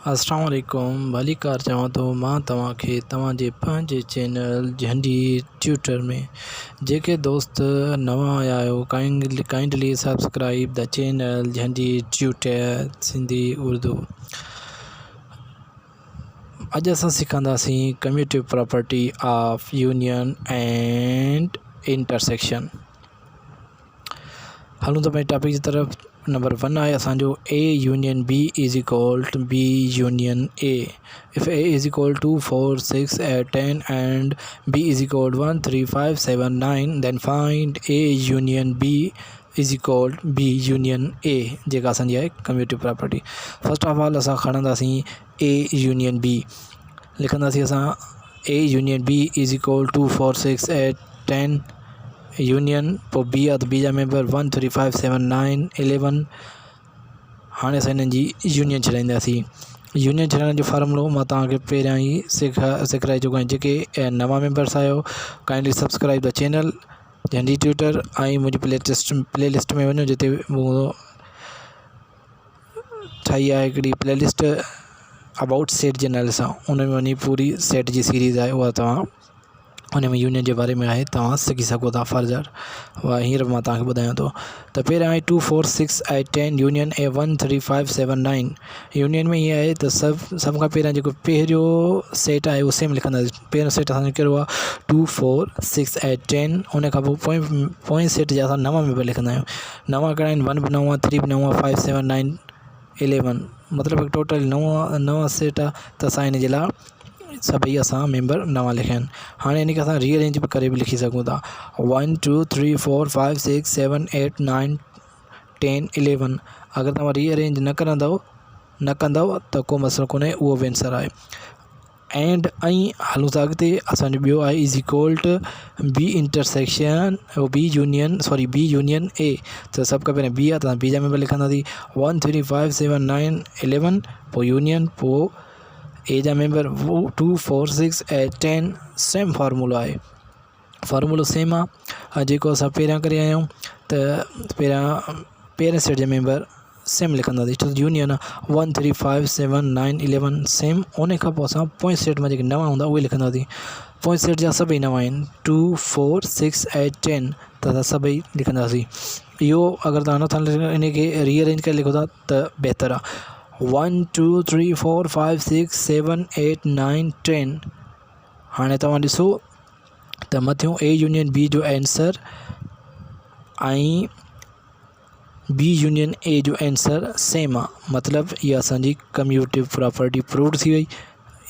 अस्सलाम वालेकुम भली कार चवां तो मां तव्हांखे तव्हांजे पंहिंजे चैनल झंडी ट्यूटर में जेके दोस्त नवां आया आहियो काइंडली सब्सक्राइब द चैनल झंडी ट्यूटर सिंधी उर्दू। अॼु असां सिखंदासीं commutative property of union and intersection. हलूं तो पंहिंजे टॉपिक की तरफ। नंबर 1 है असो A union B is equal to B union A। If A is equal to 4 6 8 10 and B is equal 1 3 5 7 9 then find A union B is equal B union A जेका असांजी है कम्यूटिव प्रॉपर्टी। First of all असां खणंदासीं A union B। लिखंदासीं असां A union B is equal to 4 6 8 10 union पोइ B आहे त बी जा मेंबर 1 3 5 7 9 11। हाणे असां हिननि जी यूनियन छॾाईंदासीं। यूनियन छॾाइण जो फार्मूलो मां तव्हांखे पहिरियां ई सेखारे चुको आहियां। जेके नवां मेंबर्स आहियो काइंडली सब्सक्राइब द चैनल झंडी ट्यूटर ऐं मुंहिंजी प्लेलिस्ट में वञो जिते ठाही आहे हिकिड़ी प्लेलिस्ट अबाउट सेट जे नाले सां। उन में वञी पूरी सेट जी सीरीज़ आहे उहा तव्हां उन में यूनियन के बारे में है तव्हां सिखी सघो था फर्दर। हींअर मां तव्हांखे ॿुधायां थो त पहिरियां आहे 2 4 6 8 10 यूनियन ए 1 3 5 7 9। यूनियन में हीअं आहे त सभ खां पहिरियां जेको पहिरियों सेट आहे उहो सेम लिखंदासीं। पहिरियों सेट असांजो कहिड़ो आहे 2 4 6 8 10। उन खां पोइ सेट जा असां नवां मेंबर लिखंदा आहियूं। नवां कहिड़ा आहिनि 1 बि नवां 3 बि नवां 5 7 9 11। मतिलबु टोटल नवां सेट आहे त असां हिन जे लाइ सभई असां मेंबर नवां लिखिया आहिनि। हाणे इनखे असां रीअरेंज बि करे बि लिखी सघूं था 1 2 3 4 5 6 7 8 9 10 11। अगर तव्हां रीअरेंज न कंदव त को मसइलो कोन्हे, उहो बि आंसर आहे। एंड हलूं था अॻिते। असांजो ॿियो आहे is equal to B intersection B union A. त सभ खां पहिरियों बी आहे त बी जा मेंबर लिखंदासीं 1 3 5 7 9 11। पोइ यूनियन पोइ ए जा मेंबर 2 4 6 8 10। सेम फार्मूलो आहे, फार्मूलो सेम आहे जेको असां पहिरियां करे आया आहियूं। त पहिरें सेट जा मेंबर सेम लिखंदासीं। छो त यूनियन आहे 1 3 5 7 9 11 सेम। उन खां पोइ असां पोइ सेट में जेके नवां हूंदा उहे लिखंदासीं। पोइ सेट जा सभई नवां आहिनि 2 4 6 8 10 त असां सभई लिखंदासीं। इहो अगरि तव्हां नथा इनखे रीअरेंज करे लिखो था त बहितरु आहे। 1 2 3 4 5 6 7 8 9 10। हाणे तव्हां ॾिसो त मथियों ए यूनियन बी जो आंसर ऐं बी यूनियन ए जो आंसर सेम आहे। मतिलबु इहा असांजी कम्यूटिव प्रॉपर्टी प्रूव थी वई।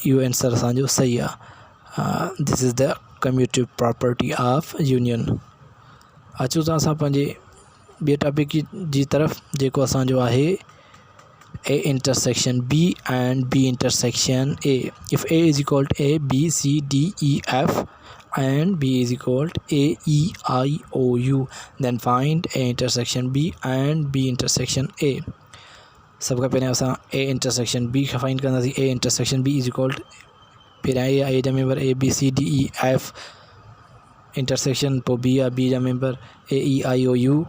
इहो आंसर असांजो सही आहे। This is the commutative property of union. अचूं था असां पंहिंजे ॿिए टॉपिक जी तरफ़ जेको असांजो आहे A intersection B and B intersection A. If A is equal to A B C D E F and B is equal to A E I O U, then find A intersection B and B intersection A. सब का पहले असां A intersection B का find करना थी। A intersection B is equal to पहिरियां A जा member A B C D E F intersection पोइ B आहे B जा member A E I O U।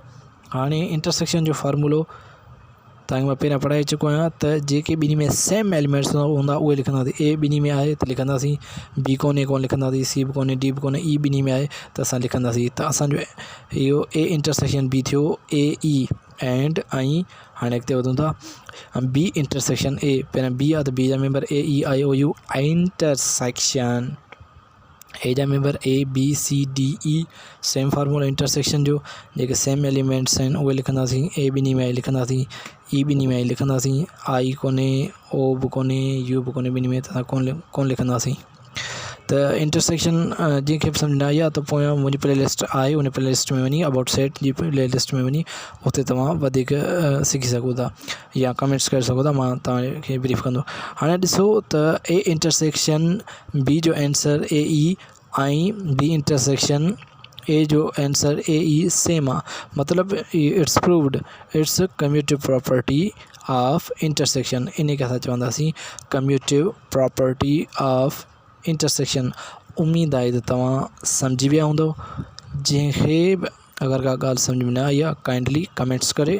हाणे इंटरसेक्शन जो फार्मूलो तव्हांखे मां पहिरियां पढ़ाए चुको आहियां त जेके ॿिन्ही में सेम एलिमेंट्स हूंदा उहे लिखंदासीं। ए ॿिन्ही में आहे त लिखंदासीं, बी कोन्हे कोन लिखंदासीं, सी बि कोन्हे डी बि कोन्हे, ई ॿिन्ही में आहे त असां लिखंदासीं। त असांजो इहो ए इंटरसेक्शन बी थियो ए ई एंड हाणे अॻिते वधूं था बी इंटरसेक्शन ए। पहिरियां बी आहे त बी जा member A E I O U. Intersection A जा member A B C D E same formula intersection जो। जेके सेम एलिमेंट्स आहिनि उहे लिखंदासीं। ए ॿिन्ही में लिखंदासीं, ई ॿिन्ही में लिखंदासीं, आई कोन्हे, ओ बि कोन्हे, यू बि कोन्हे, ॿिन्ही में त कोन लिखंदासीं। त इंटरसेक्शन जंहिंखे बि सम्झ न आई आहे त पोयां मुंहिंजी प्लेलिस्ट आहे, उन प्लेलिस्ट में वञी अबाउट सेट जी प्लेलिस्ट में वञी उते तव्हां वधीक सिखी सघो था या कमेंट्स करे सघो था। मां तव्हांखे ब्रीफ कंदो। हाणे ॾिसो त ए इंटरसेक्शन बी जो आंसर ए ई ऐं बी इंटरसेक्शन ए जो आंसर ए ई सेम आहे। मतिलबु it's proved, it's commutative property of intersection. इन खे असां चवंदासीं कम्यूटिव प्रॉपर्टी ऑफ इंटरसेक्शन। उम्मीद आहे त तव्हां सम्झी विया हूंदव। जंहिंखे बि अगरि का ॻाल्हि सम्झ में न आई आहे काइंडली कमेंट्स करे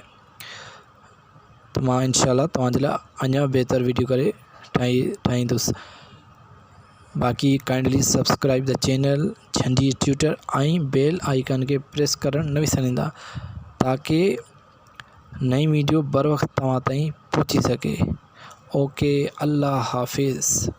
त मां इंशाल्लाह तव्हांजे लाइ अञा बहितर वीडियो करे ठाहींदुसि। बाक़ी काइंडली सब्सक्राइब द चैनल झंडी ट्यूटर ऐं बेल आइकन खे प्रेस करणु न विसरंदा ताकि नई वीडियो बर वक़्तु तव्हां ताईं पहुची सके। ओके, अल्लाह हाफ़िज़।